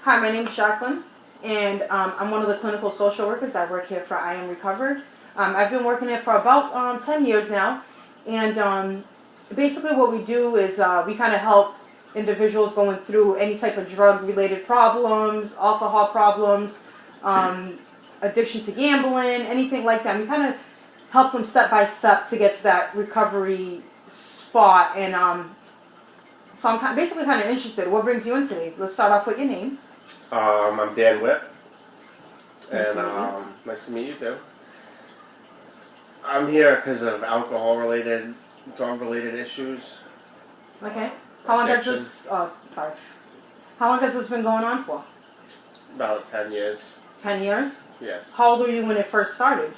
Hi, my name is Jacqueline, and I'm one of the clinical social workers that work here for I Am Recovered. I've been working here for about 10 years now, and basically what we do is we kind of help individuals going through any type of drug-related problems, alcohol problems, addiction to gambling, anything like that. We kind of help them step by step to get to that recovery spot, and so I'm basically kind of interested. What brings you in today? Let's start off with your name. I'm Dan Whip, Nice and to meet you. nice to meet you too. I'm here because of alcohol-related, drug-related issues. Okay. How long has Addiction. this? Oh, sorry. How long has this been going on for? About 10 years. 10 years. Yes. How old were you when it first started?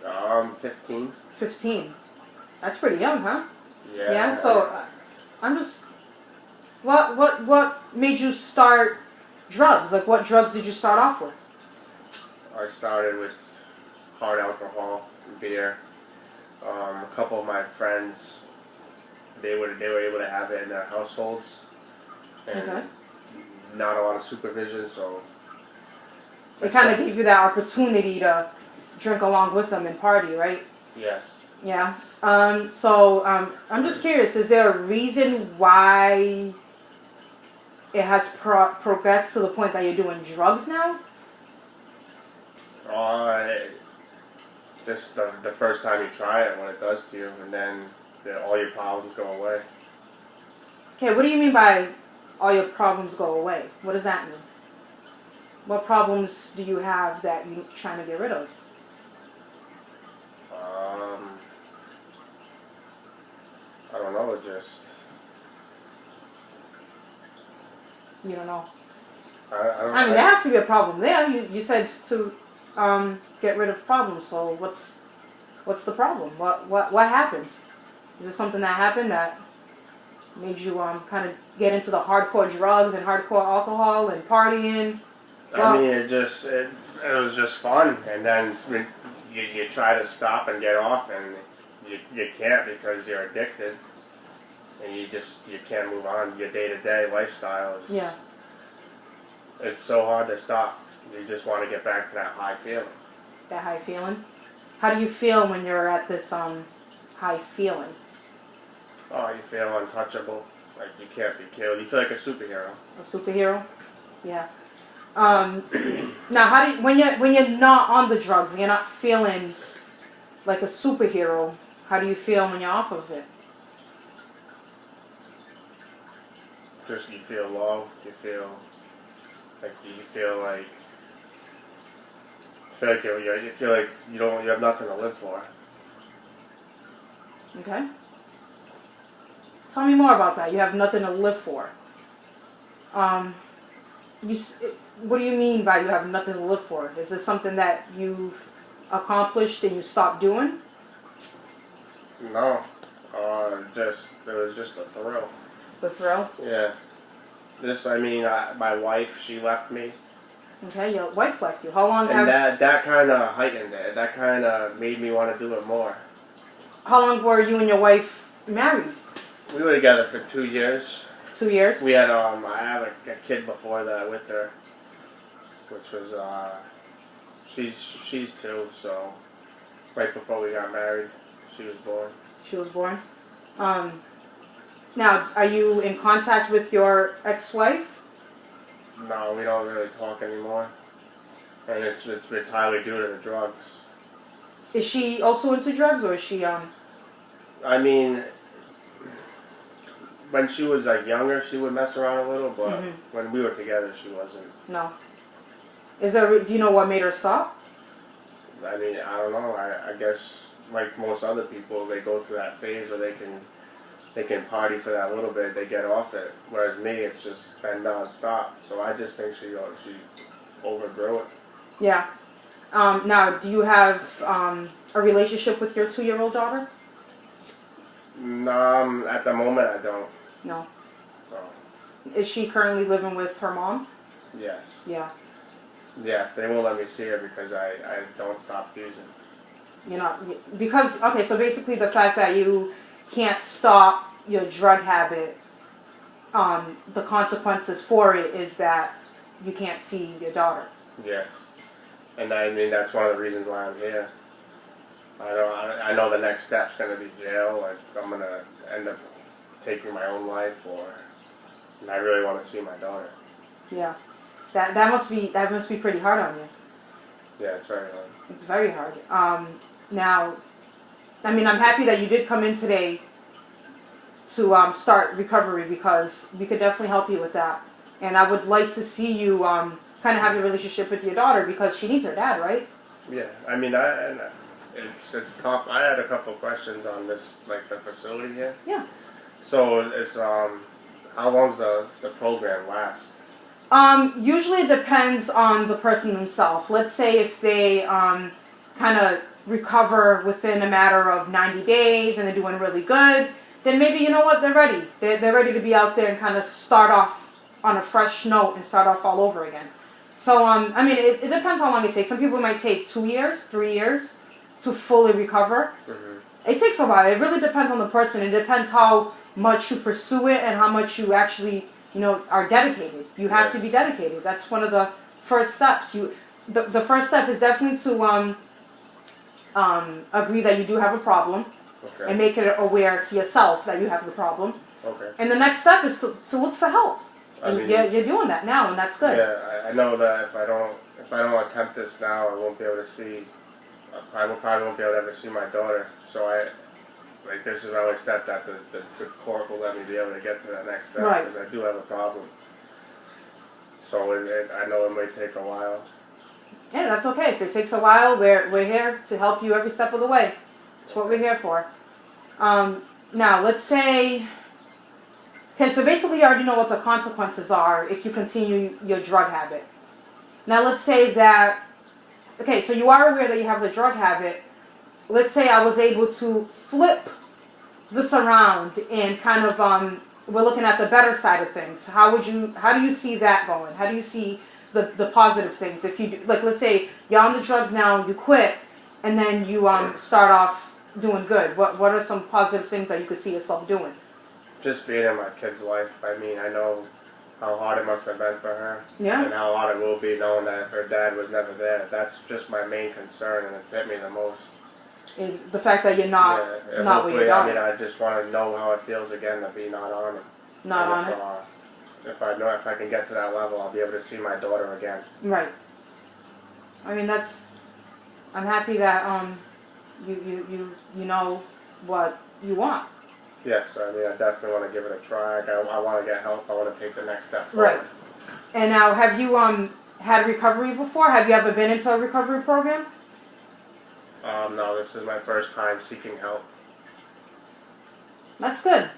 15. 15. That's pretty young, huh? Yeah. Yeah. So I'm just. What made you start drugs? Like, what drugs did you start off with? I started with hard alcohol, beer. A couple of my friends, they were able to have it in their households, and Okay. not a lot of supervision, so. It kind of gave you that opportunity to drink along with them and party, right? Yes. Yeah. So I'm just curious. Is there a reason why it has progressed to the point that you're doing drugs now? Just the first time you try it, what it does to you, and then all your problems go away. Okay. What do you mean by all your problems go away? What does that mean? What problems do you have that you're trying to get rid of? I don't know, just You don't know. I There has to be a problem there. You said to get rid of problems. So what's the problem? What happened? Is it something that happened that made you kind of get into the hardcore drugs and hardcore alcohol and partying? I mean, it was just fun, and then you try to stop and get off, and you can't because you're addicted, and you can't move on. Your day-to-day lifestyle is it's so hard to stop. You just want to get back to that high feeling. That high feeling. How do you feel when you're at this high feeling? Oh, you feel untouchable, like you can't be killed. You feel like a superhero. A superhero? Yeah. Now, how do you, when you're not on the drugs and you're not feeling like a superhero, how do you feel when you're off of it? Just you feel low. You feel like you have nothing to live for. Okay. Tell me more about that. You have nothing to live for. What do you mean by you have nothing to live for? Is this something that you've accomplished and you stopped doing? No, it was just a thrill. The thrill? Yeah. My wife, she left me, Okay, your wife left you. How long and that kind of heightened it. That kind of made me want to do it more. How long were you and your wife married? We were together for 2 years. 2 years? We had I had a kid before that with her, which was she's 2, so right before we got married, she was born. She was born. Now, are you in contact with your ex-wife? No, we don't really talk anymore, and it's highly due to the drugs. Is she also into drugs, or is she I mean, when she was younger, she would mess around a little, but when we were together, she wasn't. No. Do you know what made her stop? I mean, I don't know. I guess like most other people, they go through that phase where they can party for that little bit, they get off it. Whereas me, it's just been non-stop. So I just think she overgrew it. Yeah. Now, do you have a relationship with your 2-year-old daughter? No, at the moment I don't. No. No. Is she currently living with her mom? Yes. Yeah. Yes, they won't let me see her because I don't stop using. You're not, because, okay, so basically the fact that you can't stop your drug habit, the consequences for it is that you can't see your daughter. Yes. And I mean, that's one of the reasons why I'm here. I know the next step's going to be jail. I'm going to end up taking my own life, and I really want to see my daughter. Yeah, that must be pretty hard on you. Yeah, it's very hard. It's very hard. Now, I mean, I'm happy that you did come in today to start recovery, because we could definitely help you with that. And I would like to see you kind of have a relationship with your daughter, because she needs her dad, right? Yeah, I mean, it's tough. I had a couple questions on this, like the facility here. Yeah. So it's how long's the program last? Usually it depends on the person themselves. Let's say if they kind of recover within a matter of 90 days and they're doing really good, then maybe, you know what, they're ready. They're ready to be out there and kind of start off on a fresh note and start off all over again. So, I mean, it depends how long it takes. Some people might take 2 years, 3 years to fully recover. Mm-hmm. It takes a while. It really depends on the person. It depends how much you pursue it and how much you actually, are dedicated. You have to be dedicated. That's one of the first steps. The first step is definitely to agree that you do have a problem. Okay. And make it aware to yourself that you have the problem. Okay. And the next step is to look for help. I mean, you're doing that now, and that's good. Yeah, I know that if I don't attempt this now, I won't be able to see. I probably won't be able to ever see my daughter. So this is the only step that the court will let me be able to get to that next step, Right. because I do have a problem. So I know it may take a while. Yeah, that's okay. If it takes a while, we're here to help you every step of the way. That's what we're here for. Now, let's say... Okay, so basically you already know what the consequences are if you continue your drug habit. Now, let's say that... Okay, so you are aware that you have the drug habit. Let's say I was able to flip this around and kind of... we're looking at the better side of things. How do you see that going? How do you see the positive things? If you... Like, let's say you're on the drugs now, you quit, and then you start off doing good. What are some positive things that you could see yourself doing? Just being in my kid's life. I mean, I know how hard it must have been for her. Yeah. And how hard it will be knowing that her dad was never there. That's just my main concern, and it's hit me the most. Is the fact that you're not with your hopefully, daughter. I mean, I just want to know how it feels again to be not on it. Not on And it? if I can get to that level, I'll be able to see my daughter again. Right. I mean, I'm happy that you know what you want. Yes, I mean, I definitely want to give it a try. I want to get help. I want to take the next step Right. forward. And now, have you had recovery before? Have you ever been into a recovery program? No, this is my first time seeking help. That's good.